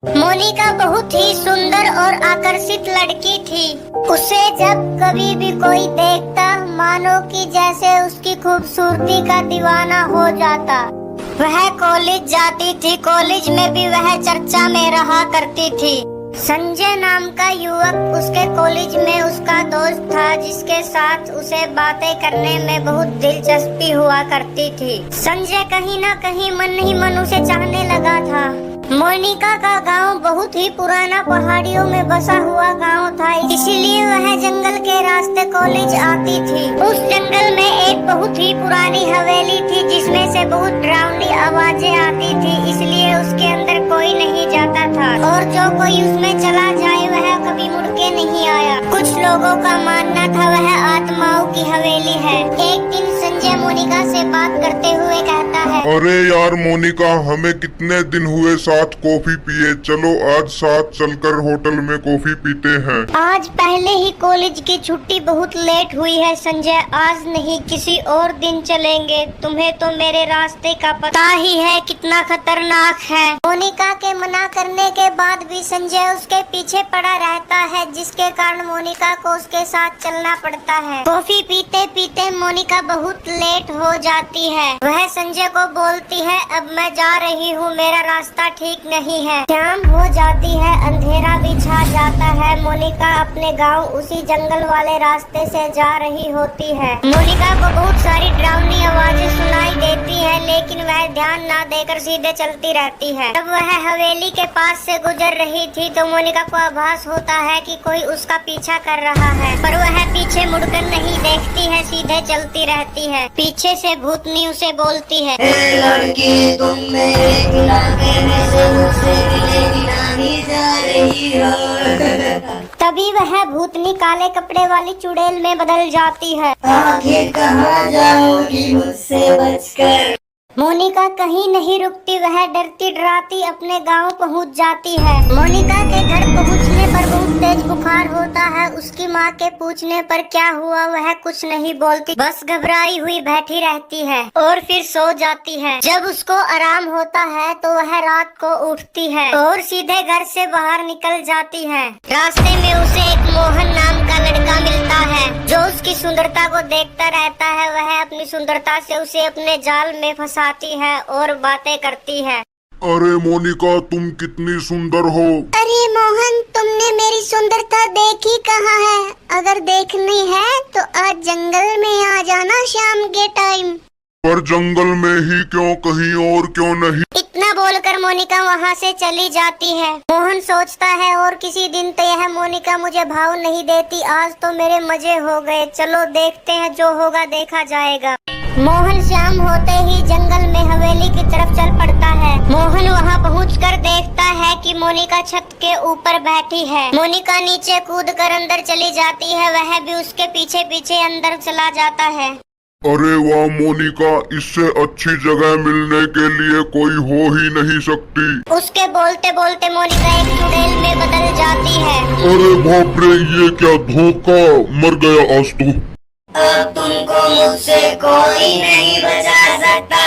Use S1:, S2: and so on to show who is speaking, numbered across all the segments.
S1: मोनिका बहुत ही सुंदर और आकर्षित लड़की थी। उसे जब कभी भी कोई देखता मानो कि जैसे उसकी खूबसूरती का दीवाना हो जाता। वह कॉलेज जाती थी, कॉलेज में भी वह चर्चा में रहा करती थी। संजय नाम का युवक उसके कॉलेज में उसका दोस्त था, जिसके साथ उसे बातें करने में बहुत दिलचस्पी हुआ करती थी। संजय कहीं न कहीं मन ही मन उसे चाहने लगा था। मोनिका का गांव बहुत ही पुराना पहाड़ियों में बसा हुआ गांव था, इसीलिए वह जंगल के रास्ते कॉलेज आती थी। उस जंगल में एक बहुत ही पुरानी हवेली थी, जिसमें से बहुत डरावनी आवाजें आती थी, इसलिए उसके अंदर कोई नहीं जाता था और जो कोई उसमें चला जाए वह कभी मुड़ के नहीं आया। कुछ लोगों का मानना था वह आत्माओं की हवेली है। एक दिन संजय मोनिका से बात करते हुए कहता है,
S2: अरे यार मोनिका, हमें कितने दिन हुए साथ कॉफी पिए, चलो आज साथ चलकर होटल में कॉफी पीते हैं।
S1: आज पहले ही कॉलेज की छुट्टी बहुत लेट हुई है संजय, आज नहीं किसी और दिन चलेंगे। तुम्हें तो मेरे रास्ते का पता ही है कितना खतरनाक है। मोनिका के मना करने के बाद भी संजय उसके पीछे पड़ा रहता है, जिसके कारण मोनिका को उसके साथ चलना पड़ता है। कॉफी पीते पीते मोनिका बहुत लेट हो जाती है। वह संजय को बोलती है, अब मैं जा रही हूँ, मेरा रास्ता ठीक नहीं है। शाम हो जाती है, अंधेरा भी छा जाता है। मोनिका अपने गांव उसी जंगल वाले रास्ते से जा रही होती है। मोनिका को बहुत सारी डरावनी आवाजें सुनाई देती है, लेकिन वह ध्यान ना देकर सीधे चलती रहती है। जब वह हवेली के पास से गुजर रही थी तो मोनिका को आभास होता है कि कोई उसका पीछा कर रहा है, पर वह पीछे मुड़कर नहीं देखती है, सीधे चलती रहती है। पीछे से भूतनी उसे बोलती है,
S3: लड़की, तुम मेरे बिना कहने से मुझसे मिले बिना ही जा रही हो।
S1: तभी वह भूतनी काले कपड़े वाली चुड़ैल में बदल जाती है।
S3: आखिर कहाँ जाओगी मुझसे बचकर?
S1: मोनिका कहीं नहीं रुकती, वह डरती डराती अपने गांव पहुंच जाती है। मोनिका के घर पहुंचने पर बहुत तेज बुखार होता है। उसकी माँ के पूछने पर क्या हुआ वह कुछ नहीं बोलती, बस घबराई हुई बैठी रहती है और फिर सो जाती है। जब उसको आराम होता है तो वह रात को उठती है और सीधे घर से बाहर निकल जाती है। रास्ते में उसे एक मोहन नाम का लड़का मिलता है, जो उसकी सुंदरता को देखता रहता है। वह अपनी सुंदरता से उसे अपने जाल में फंसाती है और बातें करती है।
S2: अरे मोनिका, तुम कितनी सुंदर हो।
S1: अरे मोहन, तुमने मेरी सुंदरता देखी कहाँ है? अगर देखनी है तो आज जंगल में आ जाना शाम के टाइम।
S2: पर जंगल में ही क्यों, कहीं और क्यों नहीं?
S1: इतना बोलकर मोनिका वहाँ से चली जाती है। मोहन सोचता है और किसी दिन तो यह मोनिका मुझे भाव नहीं देती, आज तो मेरे मजे हो गए, चलो देखते हैं, जो होगा देखा जाएगा। मोहन शाम होते ही जंगल में हवेली की तरफ चल पड़ता है। मोहन वहाँ पहुंचकर देखता है कि मोनिका छत के ऊपर बैठी है। मोनिका नीचे कूदकर अंदर चली जाती है, वह भी उसके पीछे पीछे अंदर चला जाता है।
S2: अरे वाह मोनिका, इससे अच्छी जगह मिलने के लिए कोई हो ही नहीं सकती।
S1: उसके बोलते बोलते मोनिका एक चुड़ैल में बदल जाती है।
S2: अरे बाप रे, ये क्या धोखा, मर गया आज तो।
S3: अब तुमको मुझसे कोई नहीं बचा सकता।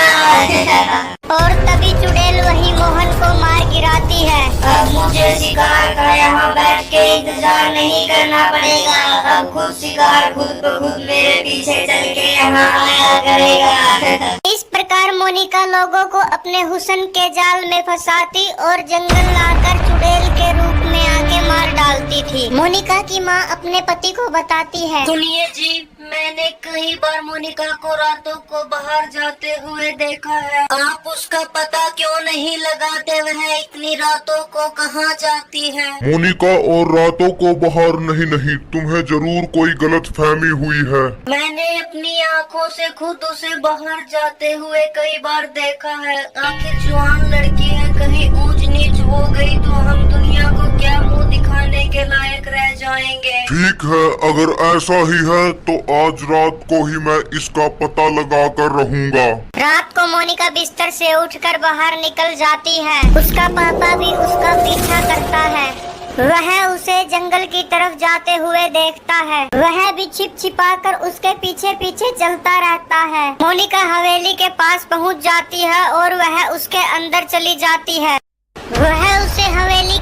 S1: और तभी चुड़ैल वही मोहन को मार गिराती है।
S3: अब मुझे शिकार का यहाँ बैठ के इंतजार नहीं करना पड़ेगा, अब खुद शिकार खुद ब खुद मेरे पीछे चल के यहाँ आया करेगा।
S1: इस प्रकार मोनिका लोगों को अपने हुस्न के जाल में फंसाती और जंगल लाकर चुड़ैल के रूप में आके मार डालती थी। मोनिका की माँ अपने पति को बताती है,
S3: सुनिए जी, मैंने कई बार मोनिका को रातों को बाहर जाते हुए देखा है। आप उसका पता क्यों नहीं लगाते? वह इतनी रातों को कहाँ जाती है?
S2: मोनिका और रातों को बाहर नहीं, तुम्हें जरूर कोई गलत फहमी हुई है।
S3: मैंने अपनी आँखों से खुद उसे बाहर जाते हुए कई बार देखा है। आखिर जवान लड़की है, कहीं ऊंच नीच हो गई तो हम दुनिया को क्या मुंह दिखाने के लायक रह जाएंगे।
S2: ठीक है, अगर ऐसा ही है तो आज रात को ही मैं इसका पता लगा कर रहूँगा।
S1: रात को मोनिका बिस्तर से उठकर बाहर निकल जाती है। उसका पापा भी उसका पीछा करता है। वह उसे जंगल की तरफ जाते हुए देखता है। वह भी छिप छिपा कर उसके पीछे पीछे चलता रहता है। मोनिका हवेली के पास पहुंच जाती है और वह उसके अंदर चली जाती है। वह उसे हवेली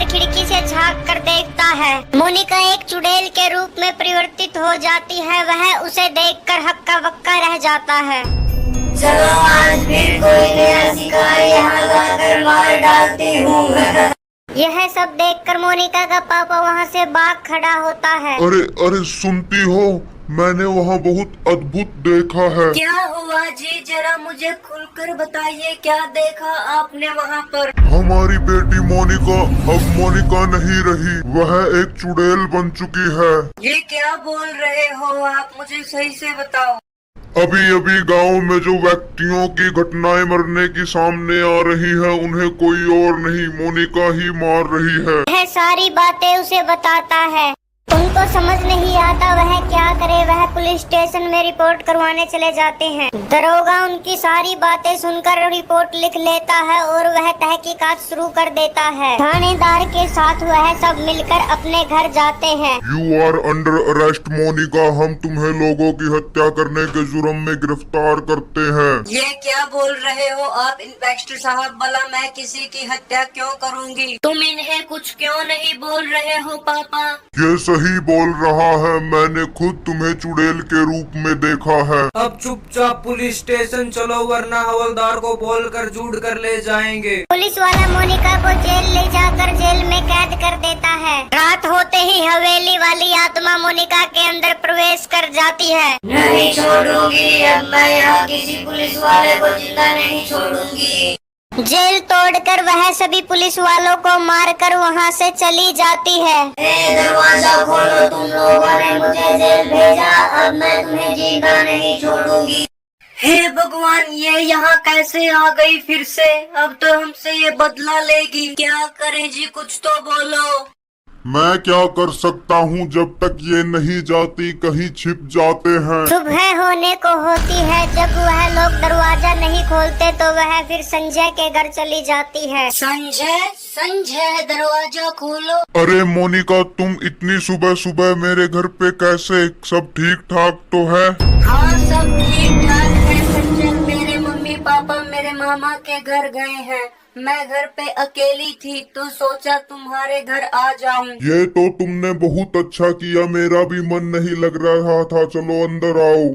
S1: अंदर खिड़की से झांक कर देखता है। मोनिका एक चुड़ैल के रूप में परिवर्तित हो जाती है। वह उसे देखकर हक्का बक्का रह जाता है।
S3: चलो आज फिर कोई नया शिकार यहाँ लाकर मार डालती हूँ।
S1: यह सब देखकर मोनिका का पापा वहाँ से भाग खड़ा होता है।
S2: अरे अरे सुनती हो, मैंने वहाँ बहुत अद्भुत देखा है।
S3: क्या हुआ जी, जरा मुझे खुलकर बताइए, क्या देखा आपने वहाँ पर?
S2: हमारी बेटी मोनिका अब मोनिका नहीं रही, वह एक चुड़ैल बन चुकी है।
S3: ये क्या बोल रहे हो आप, मुझे सही से बताओ।
S2: अभी अभी गांव में जो व्यक्तियों की घटनाएं मरने की सामने आ रही है, उन्हें कोई और नहीं मोनिका ही मार रही है।
S1: वह सारी बातें उसे बताता है। उनको समझ नहीं आता वह क्या करे। वह पुलिस स्टेशन में रिपोर्ट करवाने चले जाते हैं। दरोगा उनकी सारी बातें सुनकर रिपोर्ट लिख लेता है और वह तहकीकात शुरू कर देता है। थानेदार के साथ वह सब मिलकर अपने घर जाते हैं।
S2: You are under arrest Monica, हम तुम्हें लोगों की हत्या करने के जुर्म में गिरफ्तार करते हैं।
S3: ये क्या बोल रहे हो आप इंस्पेक्टर साहब? भला मैं किसी की हत्या क्यों करूँगी? तुम इन्हें कुछ क्यों नहीं बोल रहे हो पापा?
S2: ये सही बोल रहा है, मैंने खुद तुम्हें चुड़ैल के रूप में देखा है।
S4: अब चुपचाप पुलिस स्टेशन चलो, वरना हवलदार को बोलकर झूठ कर ले जाएंगे।
S1: पुलिस वाला मोनिका को जेल ले जाकर जेल में कैद कर देता है। रात होते ही हवेली वाली आत्मा मोनिका के अंदर प्रवेश कर जाती है।
S3: नहीं छोड़ूंगी, अब मैं यहाँ किसी पुलिस वाले को जिंदा नहीं छोड़ूंगी।
S1: जेल तोड़कर वह सभी पुलिस वालों को मारकर वहाँ से चली जाती है।
S3: दरवाजा खोलो, तुम लोगों ने मुझे जेल भेजा, अब मैं तुम्हें जिंदा नहीं छोड़ूंगी। हे भगवान, ये यहाँ कैसे आ गई फिर से? अब तो हमसे ये बदला लेगी। क्या करें जी, कुछ तो बोलो।
S2: मैं क्या कर सकता हूँ, जब तक ये नहीं जाती कहीं छिप जाते हैं।
S1: सुबह होने को होती है। जब वह लोग दरवाजा नहीं खोलते तो वह फिर संजय के घर चली जाती है।
S3: संजय, संजय दरवाजा खोलो।
S2: अरे मोनिका, तुम इतनी सुबह सुबह मेरे घर पे कैसे? सब ठीक ठाक तो है?
S3: हाँ सब ठीक ठाक है संजय। मेरे मम्मी पापा मेरे मामा के घर गए हैं। मैं घर पे अकेली थी तो सोचा तुम्हारे घर आ जाऊं।
S2: ये तो तुमने बहुत अच्छा किया, मेरा भी मन नहीं लग रहा था। चलो अंदर आओ।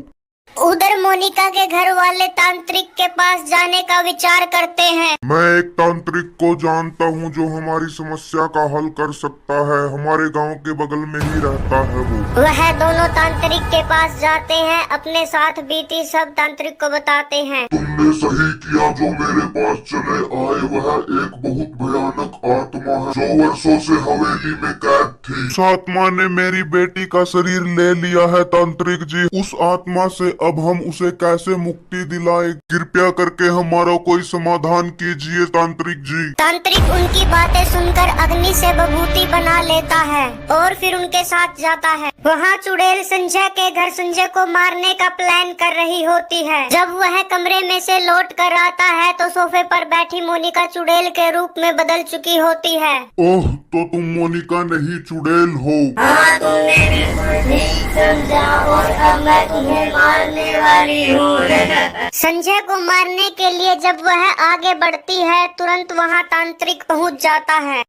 S1: उधर मोनिका के घर वाले तांत्रिक के पास जाने का विचार करते हैं।
S2: मैं एक तांत्रिक को जानता हूँ जो हमारी समस्या का हल कर सकता है। हमारे गांव के बगल में ही रहता है वो।
S1: वह दोनों तांत्रिक के पास जाते हैं। अपने साथ बीती सब तांत्रिक को बताते हैं।
S2: तुमने सही किया जो मेरे पास चले आए। वह एक बहुत भयानक आत्मा है जो वर्षों से हवेली में कैद थी। उस आत्मा ने मेरी बेटी का शरीर ले लिया है तांत्रिक जी। उस आत्मा से अब हम उसे कैसे मुक्ति दिलाएं? कृपया करके हमारा कोई समाधान कीजिए तांत्रिक जी।
S1: तांत्रिक उनकी बातें सुनकर अग्नि से विभूति बना लेता है और फिर उनके साथ जाता है। वहाँ चुड़ैल संजय के घर संजय को मारने का प्लान कर रही होती है। जब वह कमरे में से लौट कर आता है तो सोफे पर बैठी मोनिका चुड़ैल के रूप में बदल चुकी होती है।
S2: ओह, तो तुम मोनिका नहीं चुड़ैल हो।
S3: हाँ तुमने बिल्कुल ठीक समझा और अब मैं तुम्हें मारने वाली हूँ।
S1: संजय को मारने के लिए जब वह आगे बढ़ती है तुरंत वहाँ तांत्रिक पहुँच जाता है।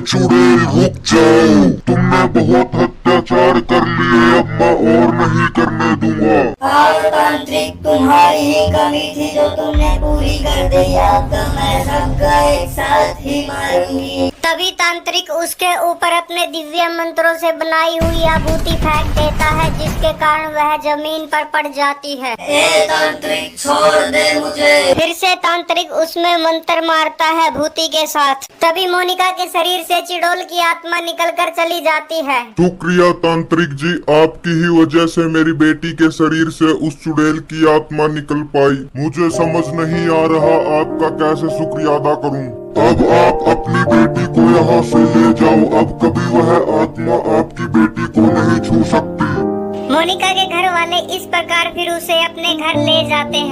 S2: चुड़ैल रुक जाओ, तुमने बहुत अत्याचार कर लिए, अब मैं और नहीं करने दूंगा।
S3: हाँ तांत्रिक, तुम्हारी ही कमी थी जो तुमने पूरी कर दी। अब तो मैं सबका एक साथ ही मारूंगी।
S1: तभी तांत्रिक उसके ऊपर अपने दिव्य मंत्रों से बनाई हुई आभूति फेंक देता है, जिसके कारण वह जमीन पर पड़ जाती है।
S3: तांत्रिक छोड़ दे मुझे।
S1: फिर से तांत्रिक उसमें मंत्र मारता है भूति के साथ। तभी मोनिका के शरीर से चिड़ोल की आत्मा निकलकर चली जाती है।
S2: शुक्रिया तांत्रिक जी, आपकी ही वजह से मेरी बेटी के शरीर से उस चुड़ैल की आत्मा निकल पाई। मुझे समझ नहीं आ रहा आपका कैसे शुक्रिया अदा करूं। अब आप अपनी बेटी को यहाँ से ले जाओ। अब कभी वह आत्मा आपकी बेटी को नहीं छू सकती।
S1: मोनिका के घर वाले इस प्रकार फिर उसे अपने घर ले जाते हैं।